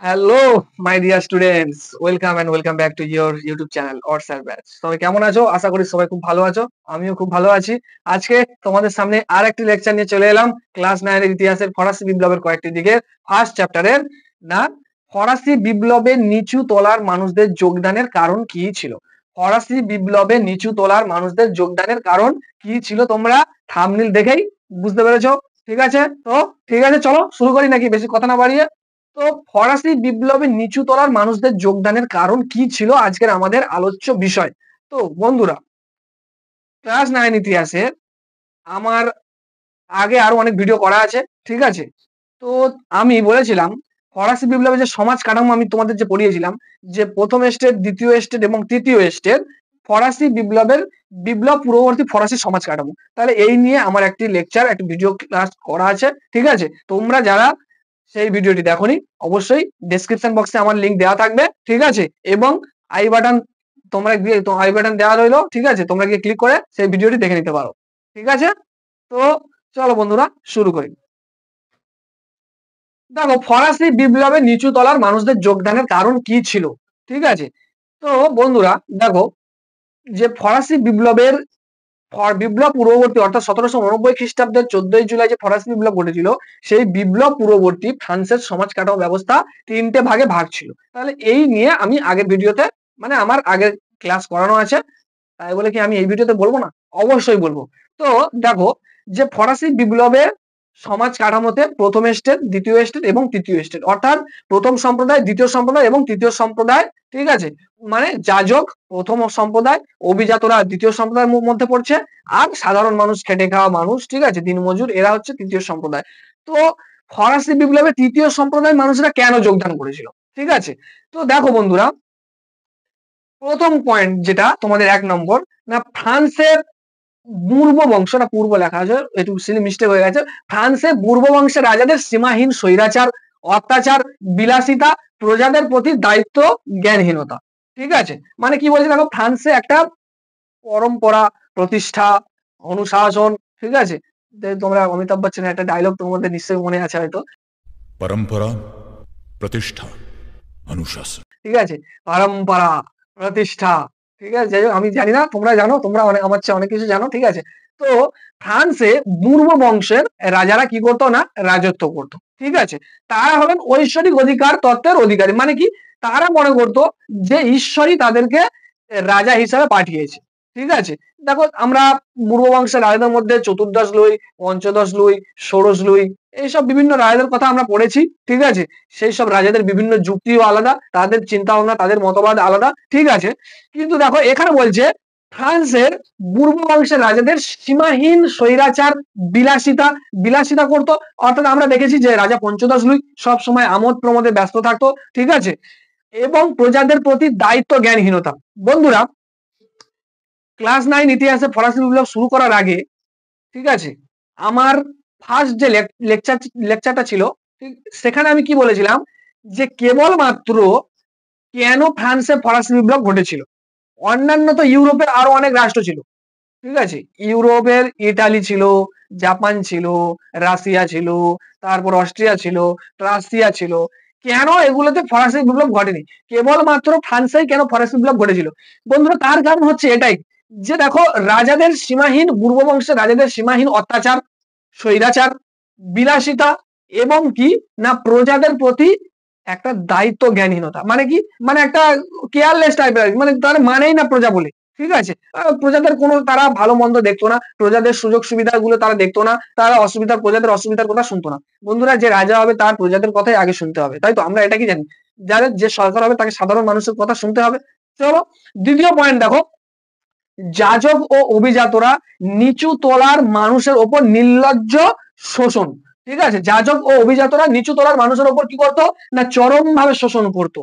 Hello my dear students, welcome and welcome back to your YouTube channel or sir batch. সবাই কেমন আছো? আশা করি সবাই খুব ভালো আছো। আমিও খুব ভালো আছি। আজকে তোমাদের সামনে আর একটি লেকচার নিয়ে চলে এলাম। ক্লাস 9 এর ইতিহাসের ফরাসি বিপ্লবের কয়েকটি দিকের ফার্স্ট চ্যাপ্টারের না ফরাসি বিপ্লবে নিচু তলার মানুষদের যোগদানের কারণ কি ছিল? ফরাসি বিপ্লবে নিচু তলার মানুষদের যোগদানের কারণ কি ছিল? তোমরা থাম্বনেল দেখেই বুঝতে পেরেছো। ঠিক আছে, তো ঠিক আছে, চলো শুরু করি নাকি বেশি কথা না বাড়িয়ে। তো ফরাসি বিপ্লবে নিচু তলার মানুষদের যোগদানের কারণ কি ছিল আজকের আমাদের আলোচ্য বিষয়। তো বন্ধুরা, ক্লাস 9 ইতিহাসে আমার আগে আরো অনেক ভিডিও করা আছে, ঠিক আছে। তো আমি বলেছিলাম ফরাসি বিপ্লবে যে সমাজ কাঠামো আমি তোমাদের যে পড়িয়েছিলাম, যে প্রথম স্টেট, দ্বিতীয় স্টেট এবং তৃতীয় স্টেট ফরাসি বিপ্লবের বিপ্লব পূর্ববর্তী ফরাসি সমাজ কাঠামো, তাহলে এই নিয়ে আমার একটি লেকচার, একটি ভিডিও ক্লাস করা আছে, ঠিক আছে। তোমরা যারা সেই ভিডিওটি দেখোনি, অবশ্যই ডেসক্রিপশন বক্সে আমার লিংক দেওয়া থাকবে, ঠিক আছে। এবং আই বাটন তোমরা গিয়ে আই বাটন দেওয়া রইলো, ঠিক আছে, তোমরা গিয়ে ক্লিক করে সেই ভিডিওটি দেখে নিতে পারো, ঠিক আছে। তো চলো বন্ধুরা শুরু করি। দেখো, ফরাসি বিপ্লবে নিচু তলার মানুষদের যোগদানের কারণ কি ছিল, ঠিক আছে। তো বন্ধুরা দেখো, যে ফরাসি বিপ্লবের বিপ্লব পূর্ববর্তী অর্থাৎ 1789 খ্রিস্টাব্দের 14ই জুলাই যে ফরাসি বিপ্লব ঘটেছিল, সেই বিপ্লব পূর্ববর্তী ফ্রান্সের সমাজ কাঠামো ব্যবস্থা তিনটে ভাগে ভাগ ছিল। তাহলে এই নিয়ে আমি আগের ভিডিওতে, মানে আমার আগের ক্লাস করানো আছে, তাই বলে কি আমি এই ভিডিওতে বলবো না? অবশ্যই বলবো। তো দেখো, যে ফরাসি বিপ্লবের সমাজ কাঠামোতে প্রথম স্টেট, দ্বিতীয় স্টেট এবং তৃতীয় স্টেট, অর্থাৎ প্রথম সম্প্রদায়, দ্বিতীয় সম্প্রদায় এবং তৃতীয় সম্প্রদায়, ঠিক আছে। মানে যাজক প্রথম সম্প্রদায়, অভিজাতরা দ্বিতীয় সম্প্রদায়ের মধ্যে পড়ছে, আর সাধারণ মানুষ, খেটে খাওয়া মানুষ, ঠিক আছে, দিনমজুর, এরা হচ্ছে তৃতীয় সম্প্রদায়। তো ফরাসি বিপ্লবে তৃতীয় সম্প্রদায়ের মানুষরা কেন যোগদান করেছিল, ঠিক আছে। তো দেখো বন্ধুরা, প্রথম পয়েন্ট যেটা তোমাদের 1 নম্বর, না ফ্রান্সের পূর্ব বংশ, না পূর্ব লেখা আছে, একটু মিস্টেক হয়ে গেছে। ফ্রান্সের পূর্ব বংশের রাজাদের সীমাহীন স্বৈরাচার, অত্যাচার, বিলাসিতা, প্রজাদের প্রতি দায়িত্ব জ্ঞানহীনতা, ঠিক আছে। মানে কি বলছে দেখো, ফ্রান্সে একটা পরম্পরা, প্রতিষ্ঠা, অনুশাসন, ঠিক আছে। তোমরা অমিতাভ বচ্চনের একটা ডায়লগ তোমাদের নিশ্চয়ই মনে আছে হয়তো, परंपरा प्रतिष्ठा अनुशासन। ঠিক আছে, পরম্পরা, প্রতিষ্ঠা, ঠিক আছে। যাই হোক, আমি জানি না, তোমরা জানো, তোমরা অনেক আমার চেয়ে অনেক কিছু জানো, ঠিক আছে। তো ফ্রান্সে পূর্ব বংশের রাজারা কি করতো না, রাজত্ব করতো, ঠিক আছে। তারা হলেন ঐশ্বরিক অধিকার তত্ত্বের অধিকারী। মানে কি, তারা মনে করতো যে ঈশ্বরই তাদেরকে রাজা হিসাবে পাঠিয়েছে, ঠিক আছে। দেখো, আমরা পূর্ব বংশের রাজাদের মধ্যে চতুর্দশ লুই, পঞ্চদশ লুই, ষোড়শ লুই, এইসব বিভিন্ন রাজাদের কথা আমরা পড়েছি, ঠিক আছে। সেই সব রাজাদের বিভিন্ন যুক্তিও আলাদা, তাদের চিন্তা ভাবনা, তাদের মতবাদ আলাদা, ঠিক আছে। কিন্তু দেখো, এখানে বলছে ফ্রান্সের পূর্ব বংশের রাজাদের সীমাহীন স্বৈরাচার, বিলাসিতা বিলাসিতা করতো। অর্থাৎ আমরা দেখেছি যে রাজা পঞ্চদশ লুই সব সময় আমোদ প্রমোদে ব্যস্ত থাকতো, ঠিক আছে। এবং প্রজাদের প্রতি দায়িত্ব জ্ঞানহীনতা। বন্ধুরা, ক্লাস 9 ইতিহাসে ফরাসি বিপ্লব শুরু করার আগে, ঠিক আছে, আমার ফার্স্ট যে লেকচারটা ছিল, ঠিক, সেখানে আমি কি বলেছিলাম, যে কেবলমাত্র কেন ফ্রান্সে ফরাসি বিপ্লব ঘটেছিল, অন্যান্য তো ইউরোপের আরো অনেক রাষ্ট্র ছিল, ঠিক আছে। ইউরোপের ইটালি ছিল, জাপান ছিল, রাশিয়া ছিল, তারপর অস্ট্রিয়া ছিল, রাশিয়া ছিল, কেন এগুলোতে ফরাসি বিপ্লব ঘটেনি, কেবলমাত্র ফ্রান্সেই কেন ফরাসি বিপ্লব ঘটেছিল? বন্ধুরা, তার কারণ হচ্ছে এটাই, যে দেখো, রাজাদের সীমাহীন, পূর্ব বংশের রাজাদের সীমাহীন অত্যাচার, স্বৈরাচার, বিলাসিতা, এবং কি না প্রজাদের প্রতি একটা দায়িত্ব জ্ঞানহীনতা। মানে কি, মানে একটা কেয়ারলেস টাইপের, মানে তার মানেই না প্রজা বলে, ঠিক আছে। প্রজাদের কোনো, তারা ভালো মন্দ দেখতো না, প্রজাদের সুযোগ সুবিধা গুলো তারা দেখতো না, তারা প্রজাদের অসুবিধার কথা শুনতো না। বন্ধুরা, যে রাজা হবে তার প্রজাদের কথাই আগে শুনতে হবে, তাই তো আমরা এটা কি জানি, যাদের যে সরকার হবে তাকে সাধারণ মানুষের কথা শুনতে হবে। চলো, দ্বিতীয় পয়েন্ট দেখো, যাজক ও অভিজাতরা নিচু তলার মানুষের ওপর নির্লজ্জ শোষণ, ঠিক আছে। যাজক ও অভিজাতরা নিচু তলার মানুষের ওপর কি করতো না, চরম ভাবে শোষণ করতো।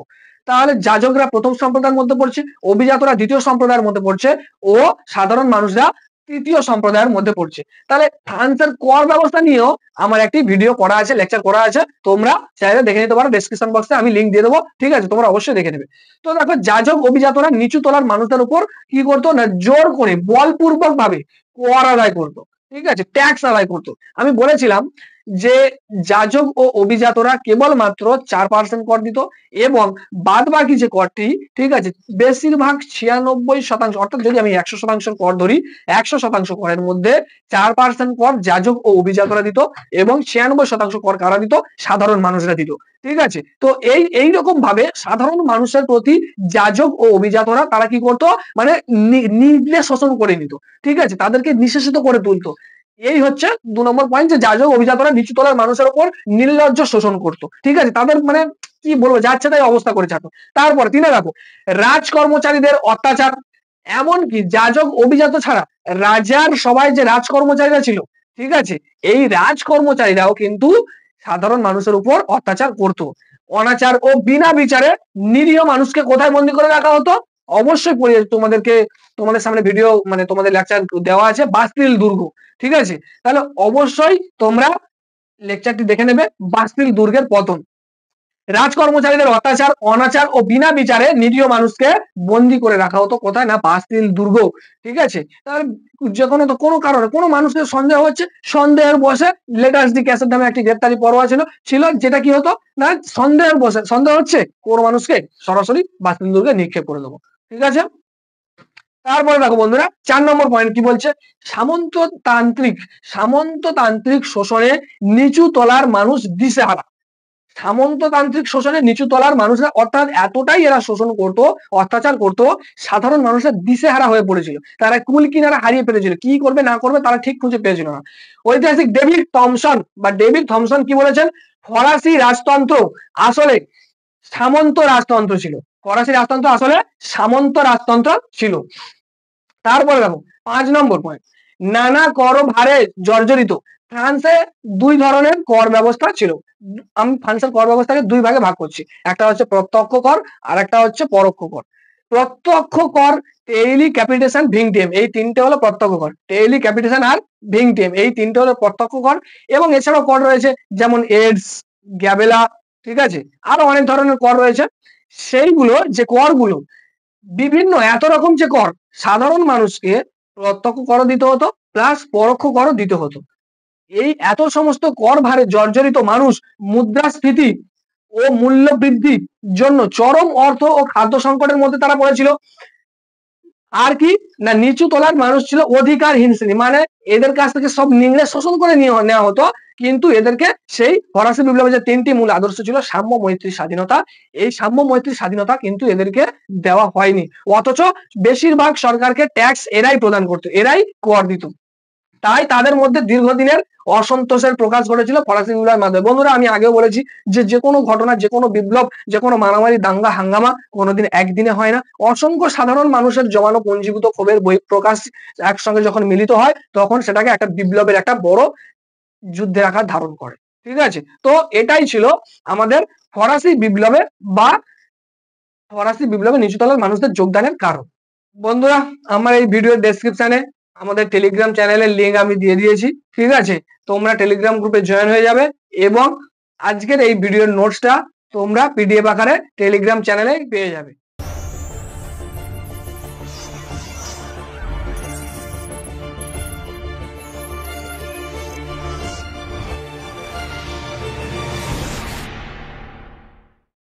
তাহলে যাজকরা প্রথম সম্প্রদায়ের মধ্যে পড়ছে, অভিজাতরা দ্বিতীয় সম্প্রদায়ের মধ্যে পড়ছে, ও সাধারণ মানুষরা তৃতীয় সম্প্রদায়ের মধ্যে পড়ছে। তাহলে ফ্রান্সের কর ব্যবস্থা নিয়েও আমার একটি ভিডিও করা আছে, লেকচার করা আছে, তোমরা চাইলে দেখে নিতে পারো, ডেসক্রিপশন বক্সে আমি লিংক দিয়ে দেবো, ঠিক আছে, তোমরা অবশ্যই দেখে নেবে। তো দেখো, যাজক অভিজাতরা নিচু তলার মানুষদের উপর কি করতো না, জোর করে বলপূর্বক ভাবে কর আদায় করতো, ঠিক আছে, ট্যাক্স আদায় করতো। আমি বলেছিলাম যে যাজক ও অভিজাতরা কেবলমাত্র 4% কর দিত এবং বাদ বাকি যে করটি, ঠিক আছে, বেশিরভাগ 96% অর্থাৎ যদি আমি 100% কর ধরি, 100% করের মধ্যে 4% কর যাজক ও অভিজাতরা দিত এবং 96% কর কারা দিত? সাধারণ মানুষরা দিত। ঠিক আছে, তো এইরকম ভাবে সাধারণ মানুষের প্রতি যাজক ও অভিজাতরা তারা কি করতো, মানে নির্দেশ শোষণ করে নিত। ঠিক আছে, তাদেরকে নিঃশেষিত করে তুলতো। এই হচ্ছে 2 নম্বর পয়েন্ট, যে যাজক অভিজাতরা নিচু তলার মানুষের উপর নির্লজ্জ শোষণ করতো। ঠিক আছে, তাদের মানে কি বলবো, যাচ্ছে তাই অবস্থা করে ছাড়তো। তারপরে 3 দেখো, রাজ কর্মচারীদের অত্যাচার। এমনকি যাজক অভিজাত ছাড়া রাজার সবাই যে রাজ কর্মচারীরা ছিল, ঠিক আছে, এই রাজ কর্মচারীরাও কিন্তু সাধারণ মানুষের উপর অত্যাচার করতো। অনাচার ও বিনা বিচারে নিরীহ মানুষকে কোথায় বন্দী করে রাখা হতো? অবশ্যই তোমাদের সামনে ভিডিও, মানে তোমাদের লেকচার দেওয়া আছে, বাস্তিল দুর্গ। ঠিক আছে, তাহলে অবশ্যই তোমরা লেকচারটি দেখে নেবে, বাস্তিল দুর্গের পতন। রাজ কর্মচারীদের অত্যাচার, অনাচার ও বিনা বিচারে নিরীহ মানুষকে বন্দী করে রাখা হতো কোথায়? না, বাস্তিল দুর্গ। ঠিক আছে, তাহলে যে কোনো কারণে কোনো মানুষের সন্দেহ হচ্ছে, সন্দেহের বসে লেটাস ডি ক্যাসেট নামে একটি গ্রেপ্তারি পরোয়া ছিল, যেটা কি হতো না, সন্দেহের বসে সন্দেহ হচ্ছে কোনো মানুষকে সরাসরি বাস্তিল দুর্গে নিক্ষেপ করে দেবো। ঠিক আছে, তারপরে দেখো বন্ধুরা, 4 নম্বর পয়েন্ট কি বলছে? সামন্ততান্ত্রিক শোষণে নিচু তলার মানুষ দিশেহারা। সামন্ততান্ত্রিক শোষণে নিচু তলার মানুষরা, অর্থাৎ এতটাই এরা শোষণ করত, অত্যাচার করত, সাধারণ মানুষের দিশেহারা হয়ে পড়েছিল। তারা কুল কিনারা হারিয়ে ফেলেছিল, কি করবে না করবে তারা ঠিক খুঁজে পেয়েছিল না। ঐতিহাসিক ডেভিড থমসন কি বলেছেন? ফরাসি রাজতন্ত্র আসলে সামন্ত রাজতন্ত্র ছিল। ফরাসি রাজতন্ত্র আসলে সামন্ত রাজতন্ত্র ছিল। তারপরে দেখো 5 নম্বর পয়েন্ট, নানা কর ভারে জর্জরিত। ফ্রান্সে 2 ধরনের কর ব্যবস্থা ছিল। আমি ফ্রান্সের কর ব্যবস্থাকে 2 ভাগে ভাগ করছি, একটা হচ্ছে প্রত্যক্ষ কর আর একটা হচ্ছে পরোক্ষ কর। প্রত্যক্ষ কর, টেইলি, ক্যাপিটেশন, ভিংটিয়েম, এই তিনটে হলো প্রত্যক্ষ কর। টেইলি, ক্যাপিটেশন আর ভিংটিয়েম, এই তিনটে হলো প্রত্যক্ষ কর। এবং এছাড়াও কর রয়েছে যেমন এডস, গ্যাবেলা, ঠিক আছে, আরো অনেক ধরনের কর রয়েছে। সেইগুলো যে করগুলো বিভিন্ন এত রকম যে কর, সাধারণ মানুষকে প্রত্যক্ষ কর দিতে হতো প্লাস পরোক্ষ কর দিতে হতো। এই এত সমস্ত কর ভারে জর্জরিত মানুষ মুদ্রাস্ফীতি ও মূল্য বৃদ্ধির জন্য চরম অর্থ ও খাদ্য সংকটের মধ্যে তারা পড়েছিল। আর কি না, নিচু তলার মানুষ ছিল অধিকারহীন শ্রেণী, মানে এদের কাছ থেকে সব নিংড়ে শোষণ করে নেওয়া হতো। কিন্তু এদেরকে সেই ফরাসি বিপ্লবের যে 3টি মূল আদর্শ ছিল, সাম্য, মৈত্রী, স্বাধীনতা, এই সাম্য, মৈত্রী, স্বাধীনতা কিন্তু এদেরকে দেওয়া হয়নি। অথচ বেশিরভাগ সরকারকে ট্যাক্স এরাই প্রদান করতো, এরাই কর দিত। তাই তাদের মধ্যে দীর্ঘদিনের অসন্তোষের প্রকাশ ঘটেছিল ফরাসি বিপ্লবের মাধ্যমে। বন্ধুরা, আমি আগেও বলেছি যে কোনো ঘটনা, যে কোনো বিপ্লব, যে কোনো মারামারি, দাঙ্গা, হাঙ্গামা কোনোদিন একদিনে হয় না। অসংখ্য সাধারণ মানুষের জমানো পুঞ্জীভূত ক্ষোভের প্রকাশ একসঙ্গে যখন মিলিত হয়, তখন সেটাকে একটা বিপ্লবের একটা বড় যুদ্ধের আকার ধারণ করে। ঠিক আছে, তো এটাই ছিল আমাদের ফরাসি বিপ্লবে বা ফরাসি বিপ্লবে নিচুতলার মানুষদের যোগদানের কারণ। বন্ধুরা, আমার এই ভিডিওর ডেসক্রিপশনে আমাদের টেলিগ্রাম চ্যানেলের লিঙ্ক আমি দিয়ে দিয়েছি। ঠিক আছে, তোমরা টেলিগ্রাম গ্রুপে জয়েন হয়ে যাবে এবং আজকের এই ভিডিওর নোটসটা তোমরা পিডিএফ আকারে টেলিগ্রাম চ্যানেলে পেয়ে যাবে।